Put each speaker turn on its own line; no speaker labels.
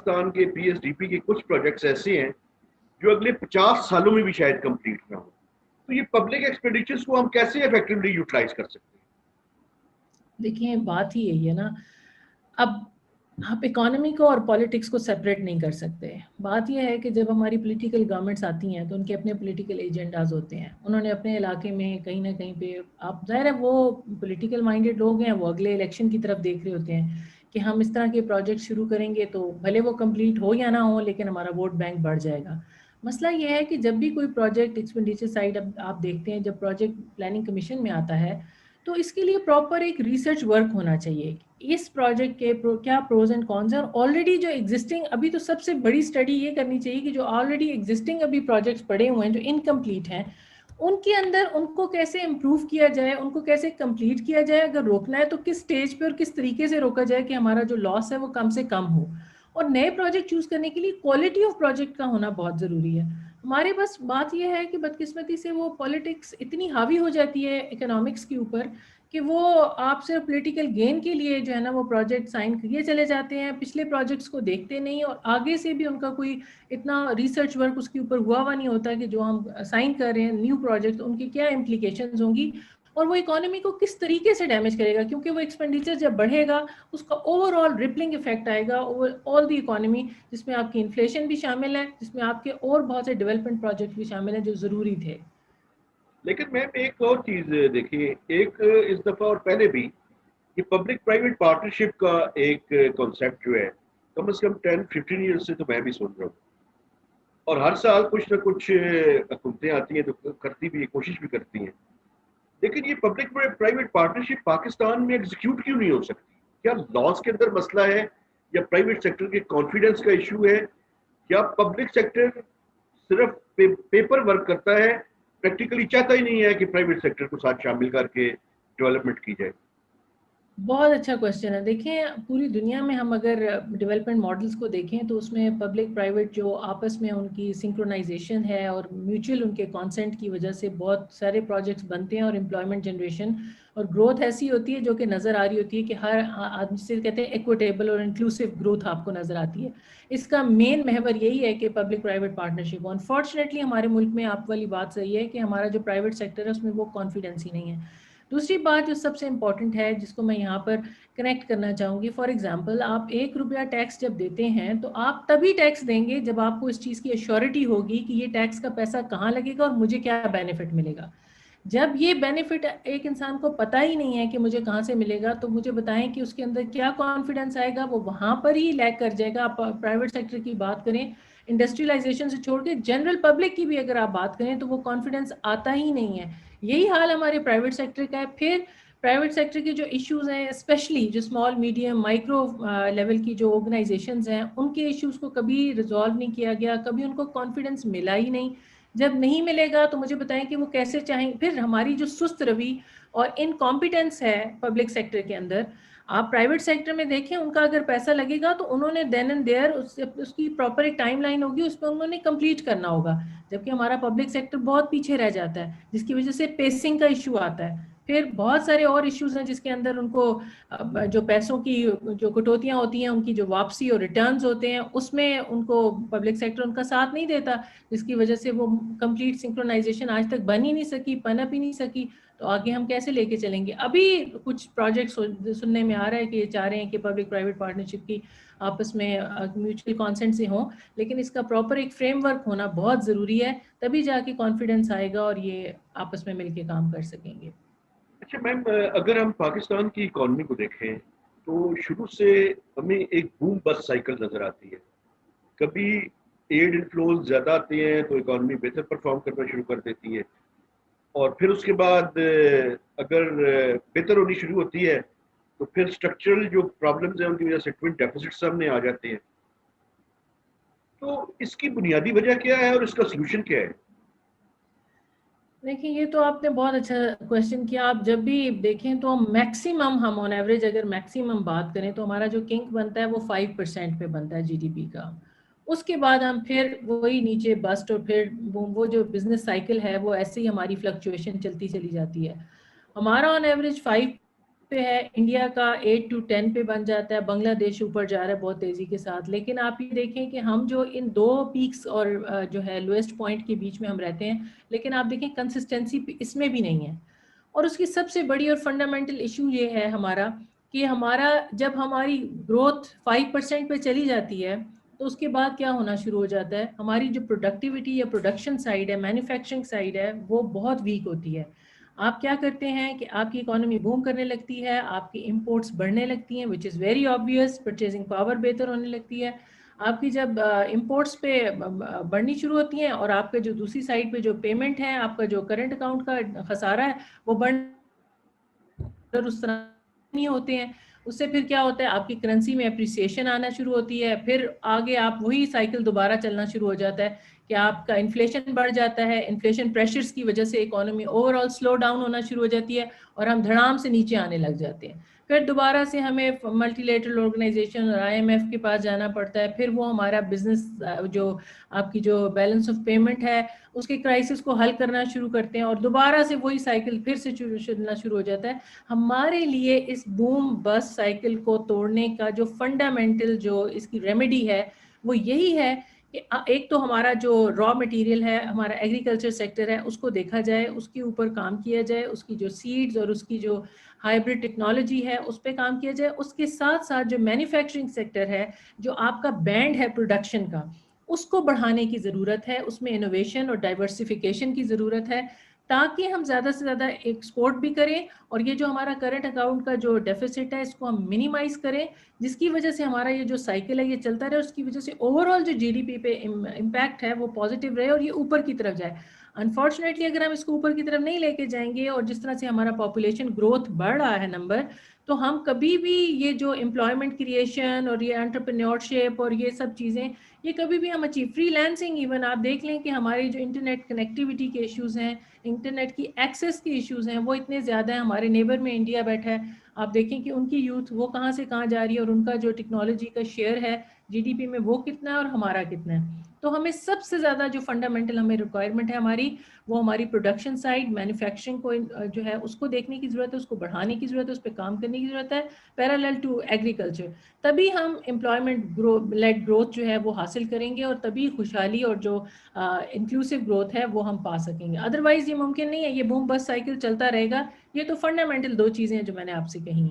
पाकिस्तान के PSDP के कुछ प्रोजेक्ट्स ऐसे हैं जो अगले 50 सालों में भी शायद कंप्लीट ना हो, तो ये पब्लिक एक्सपेंडिचर्स को हम कैसे इफेक्टिवली यूटिलाइज कर सकते हैं?
देखिए बात ही यही है ना, अब आप इकोनॉमी को और पॉलिटिक्स को सेपरेट नहीं कर सकते। बात यह है कि जब हमारी पॉलिटिकल गवर्नमेंट्स आती हैं तो उनके अपने पॉलिटिकल एजेंडाज होते हैं, उन्होंने अपने इलाके में कहीं ना कहीं पे, आप ज़ाहिर है वो पॉलिटिकल माइंडेड लोग हैं, वो अगले इलेक्शन की तरफ देख रहे होते हैं कि हम इस तरह के प्रोजेक्ट शुरू करेंगे तो भले वो कंप्लीट हो या ना हो लेकिन हमारा वोट बैंक बढ़ जाएगा। मसला ये है कि जब भी कोई प्रोजेक्ट एक्सपेंडिचर साइड अब आप देखते हैं, जब प्रोजेक्ट प्लानिंग कमीशन में आता है तो इसके लिए प्रॉपर एक रिसर्च वर्क होना चाहिए, इस प्रोजेक्ट के क्या प्रोज एंड कॉन्स हैं, और ऑलरेडी जो एग्जिस्टिंग, अभी तो सबसे बड़ी स्टडी ये करनी चाहिए कि जो ऑलरेडी एग्जिस्टिंग अभी प्रोजेक्ट्स पड़े हुए हैं जो इनकम्प्लीट हैं, उनके अंदर उनको कैसे इम्प्रूव किया जाए, उनको कैसे कंप्लीट किया जाए, अगर रोकना है तो किस स्टेज पे और किस तरीके से रोका जाए कि हमारा जो लॉस है वो कम से कम हो। और नए प्रोजेक्ट चूज करने के लिए क्वालिटी ऑफ प्रोजेक्ट का होना बहुत ज़रूरी है। हमारे बस बात यह है कि बदकिस्मती से वो पॉलिटिक्स इतनी हावी हो जाती है इकोनॉमिक्स के ऊपर कि वो आप सिर्फ पॉलिटिकल गेन के लिए जो है ना वो प्रोजेक्ट साइन किए चले जाते हैं, पिछले प्रोजेक्ट्स को देखते नहीं, और आगे से भी उनका कोई इतना रिसर्च वर्क उसके ऊपर हुआ नहीं होता कि जो हम साइन कर रहे हैं न्यू प्रोजेक्ट उनकी क्या इम्प्लीकेशंस होंगी और वो इकोनॉमी को किस तरीके से डैमेज करेगा, क्योंकि वो एक्सपेंडिचर जब बढ़ेगा उसका ओवरऑल रिपलिंग इफेक्ट आएगा ओवर ऑल दी इकोनॉमी, जिसमें आपकी इन्फ्लेशन भी शामिल है, जिसमें आपके और बहुत से डेवलपमेंट प्रोजेक्ट भी शामिल हैं जो ज़रूरी थे।
लेकिन मैम एक और चीज देखिए, एक इस दफा और पहले भी ये पब्लिक प्राइवेट पार्टनरशिप का एक कॉन्सेप्ट जो है कम से कम 10-15 ईयर्स से तो मैं भी सुन रहा हूँ, और हर साल कुछ ना कुछ हुकूमतें आती हैं तो करती भी कोशिश भी करती हैं, लेकिन ये पब्लिक प्राइवेट पार्टनरशिप पाकिस्तान में एग्जीक्यूट क्यों नहीं हो सकती? क्या लॉज के अंदर मसला है, या प्राइवेट सेक्टर के कॉन्फिडेंस का इशू है, या पब्लिक सेक्टर सिर्फ पेपर वर्क करता है, प्रैक्टिकली चाहता ही नहीं है कि प्राइवेट सेक्टर को साथ शामिल करके डेवलपमेंट की जाए?
बहुत अच्छा क्वेश्चन है। देखिए पूरी दुनिया में हम अगर डेवलपमेंट मॉडल्स को देखें तो उसमें पब्लिक प्राइवेट जो आपस में उनकी सिंक्रोनाइजेशन है और म्यूचुअल उनके कॉन्सेंट की वजह से बहुत सारे प्रोजेक्ट्स बनते हैं और एम्प्लॉयमेंट जनरेशन और ग्रोथ ऐसी होती है जो कि नज़र आ रही होती है कि हर आदमी से कहते हैं इक्विटेबल और इंक्लूसिव ग्रोथ आपको नज़र आती है। इसका मेन महवर यही है कि पब्लिक प्राइवेट पार्टनरशिप। अनफॉर्चुनेटली हमारे मुल्क में आप वाली बात सही है कि हमारा जो प्राइवेट सेक्टर है उसमें वो कॉन्फिडेंस ही नहीं है। दूसरी बात जो सबसे इम्पॉर्टेंट है जिसको मैं यहाँ पर कनेक्ट करना चाहूँगी, फॉर एग्जांपल आप 1 रुपया टैक्स जब देते हैं तो आप तभी टैक्स देंगे जब आपको इस चीज़ की एश्योरिटी होगी कि ये टैक्स का पैसा कहाँ लगेगा और मुझे क्या बेनिफिट मिलेगा। जब ये बेनिफिट एक इंसान को पता ही नहीं है कि मुझे कहाँ से मिलेगा, तो मुझे बताएं कि उसके अंदर क्या कॉन्फिडेंस आएगा, वो वहाँ पर ही लैग कर जाएगा। आप प्राइवेट सेक्टर की बात करें, इंडस्ट्रियलाइजेशन से छोड़ के जनरल पब्लिक की भी अगर आप बात करें तो वो कॉन्फिडेंस आता ही नहीं है। यही हाल हमारे प्राइवेट सेक्टर का है। फिर प्राइवेट सेक्टर के जो इश्यूज हैं, स्पेशली जो स्मॉल मीडियम माइक्रो लेवल की जो ऑर्गेनाइजेशंस हैं, उनके इश्यूज को कभी रिजॉल्व नहीं किया गया, कभी उनको कॉन्फिडेंस मिला ही नहीं। जब नहीं मिलेगा तो मुझे बताएं कि वो कैसे चाहें। फिर हमारी जो सुस्त रवि और इनकॉम्पिटेंस है पब्लिक सेक्टर के अंदर, आप प्राइवेट सेक्टर में देखें, उनका अगर पैसा लगेगा तो उन्होंने देन एंड देयर उसकी प्रॉपर एक टाइमलाइन होगी, उस पर उन्होंने कंप्लीट करना होगा, जबकि हमारा पब्लिक सेक्टर बहुत पीछे रह जाता है जिसकी वजह से पेसिंग का इशू आता है। फिर बहुत सारे और इश्यूज हैं जिसके अंदर उनको जो पैसों की जो कटौतियां होती हैं, उनकी जो वापसी और रिटर्न्स होते हैं, उसमें उनको पब्लिक सेक्टर उनका साथ नहीं देता, जिसकी वजह से वो कंप्लीट सिंक्रोनाइजेशन आज तक बन ही नहीं सकी, पनप ही नहीं सकी। तो आगे हम कैसे लेके चलेंगे? अभी कुछ प्रोजेक्ट सुनने में आ रहा है कि ये चाह रहे हैं कि पब्लिक प्राइवेट पार्टनरशिप की आपस में म्यूचुअल कॉन्सेंट से हों, लेकिन इसका प्रॉपर एक फ्रेमवर्क होना बहुत ज़रूरी है, तभी जाके कॉन्फिडेंस आएगा और ये आपस में मिलके काम कर सकेंगे।
अच्छा मैम, अगर हम पाकिस्तान की इकॉनमी को देखें तो शुरू से हमें एक बूम बस्ट साइकिल नजर आती है। कभी एड इनफ्लोज ज्यादा आते हैं तो इकॉनमी बेहतर परफॉर्म करना शुरू कर देती है, और फिर उसके बाद अगर बेहतर होनी शुरू होती है तो फिर स्ट्रक्चरल जो प्रॉब्लम्स हैं उनकी वजह से ट्विन डेफिसिट सामने आ जाते हैं। तो इसकी बुनियादी वजह क्या है और इसका सोल्यूशन क्या है?
देखिए ये तो आपने बहुत अच्छा क्वेश्चन किया। आप जब भी देखें तो मैक्सिमम हम ऑन एवरेज अगर मैक्सिमम बात करें तो हमारा जो किंक बनता है वो 5% पे बनता है जीडीपी का। उसके बाद हम फिर वही नीचे बस्ट और फिर वो जो बिजनेस साइकिल है वो ऐसे ही हमारी फ्लक्चुएशन चलती चली जाती है। हमारा ऑन एवरेज 5 پہ ہے، انڈیا کا 8 to 10 پہ بن جاتا ہے، بنگلہ دیش اوپر جا رہا ہے بہت تیزی کے ساتھ. لیکن آپ یہ دیکھیں کہ ہم جو ان دو پیکس اور جو ہے لوئسٹ پوائنٹ کے بیچ میں ہم رہتے ہیں، لیکن آپ دیکھیں کنسسٹنسی اس میں بھی نہیں ہے. اور اس کی سب سے بڑی اور فنڈامنٹل ایشو یہ ہے ہمارا کہ جب ہماری گروتھ 5% پہ چلی جاتی ہے تو اس کے بعد کیا ہونا شروع ہو جاتا ہے، ہماری جو پروڈکٹیوٹی یا پروڈکشن سائڈ ہے، مینوفیکچرنگ سائڈ ہے، وہ بہت ویک ہوتی ہے. آپ کیا کرتے ہیں کہ آپ کی اکانومی بوم کرنے لگتی ہے، آپ کی امپورٹس بڑھنے لگتی ہیں which is very obvious, purchasing power بہتر ہونے لگتی ہے. آپ کی جب امپورٹس پہ بڑھنی شروع ہوتی ہیں اور آپ کا جو دوسری سائڈ پہ جو پیمنٹ ہے، آپ کا جو کرنٹ اکاؤنٹ کا خسارہ ہے وہ اس طرح نہیں ہوتے ہیں، اس سے پھر کیا ہوتا ہے آپ کی کرنسی میں اپریسیشن آنا شروع ہوتی ہے. پھر آگے آپ وہی سائیکل دوبارہ چلنا شروع ہو جاتا ہے کہ آپ کا انفلیشن بڑھ جاتا ہے، انفلیشن پریشرز کی وجہ سے economy over all slow down ہونا شروع ہو جاتی ہے اور ہم دھڑام سے نیچے آنے لگ جاتے ہیں. پھر دوبارہ سے ہمیں ملٹی لیٹرل آرگنائزیشن اور IMF کے پاس جانا پڑتا ہے. پھر وہ ہمارا بزنس جو آپ کی جو بیلنس آف پیمنٹ ہے اس کے کرائسس کو حل کرنا شروع کرتے ہیں اور دوبارہ سے وہی سائیکل پھر سے چلنا شروع ہو جاتا ہے. ہمارے لیے اس بوم بس سائیکل کو توڑنے کا جو فنڈامنٹل جو اس کی ریمیڈی ہے وہ یہی ہے کہ ایک تو ہمارا جو را مٹیریل ہے، ہمارا ایگریکلچر سیکٹر ہے، اس کو دیکھا جائے، اس کے اوپر کام کیا جائے، اس کی جو سیڈز اور اس کی جو ہائیبرڈ ٹیکنالوجی ہے اس پہ کام کیا جائے. اس کے ساتھ ساتھ جو مینوفیکچرنگ سیکٹر ہے، جو آپ کا بینڈ ہے پروڈکشن کا، اس کو بڑھانے کی ضرورت ہے. اس میں انوویشن اور ڈائیورسیفیکیشن کی ضرورت ہے تاکہ ہم زیادہ سے زیادہ ایکسپورٹ بھی کریں اور یہ جو ہمارا کرنٹ اکاؤنٹ کا جو ڈیفیسٹ ہے اس کو ہم منیمائز کریں، جس کی وجہ سے ہمارا یہ جو سائیکل ہے یہ چلتا رہے، اس کی وجہ سے اوور آل جو GDP پہ امپیکٹ ہے وہ پازیٹیو رہے اور یہ اوپر کی طرف جائے. انفارچونیٹلی اگر ہم اس کو اوپر کی طرف نہیں لے کے جائیں گے اور جس طرح سے ہمارا پاپولیشن گروتھ بڑھ رہا ہے نمبر، تو ہم کبھی بھی یہ جو امپلائمنٹ کریشن اور یہ انٹرپرینیورشپ اور یہ سب چیزیں یہ کبھی بھی ہم اچیو فری لینسنگ ایون آپ دیکھ لیں کہ ہماری جو انٹرنیٹ کنیکٹیوٹی کے ایشوز ہیں، انٹرنیٹ کی ایکسیس کے ایشوز ہیں، وہ اتنے زیادہ ہیں. ہمارے نیبر میں انڈیا بیٹھا ہے، آپ دیکھیں کہ ان کی یوتھ وہ کہاں سے کہاں جا رہی ہے اور ان کا جو ٹیکنالوجی کا شیئر ہے GDP میں وہ کتنا ہے اور ہمارا کتنا ہے. تو ہمیں سب سے زیادہ جو فنڈامنٹل ہمیں ریکوائرمنٹ ہے وہ ہماری پروڈکشن سائڈ مینوفیکچرنگ کو جو ہے اس کو دیکھنے کی ضرورت ہے، اس کو بڑھانے کی ضرورت ہے، اس پہ کام کرنے کی ضرورت ہے پیرالل ٹو ایگریکلچر. تبھی ہم امپلائمنٹ لیڈ گروتھ جو ہے وہ حاصل کریں گے اور تبھی خوشحالی اور جو انکلوسیو گروتھ ہے وہ ہم پا سکیں گے. ادروائز یہ ممکن نہیں ہے، یہ بوم بس سائیکل چلتا رہے گا. یہ تو فنڈامنٹل دو چیزیں ہیں جو میں نے آپ سے کہی ہیں.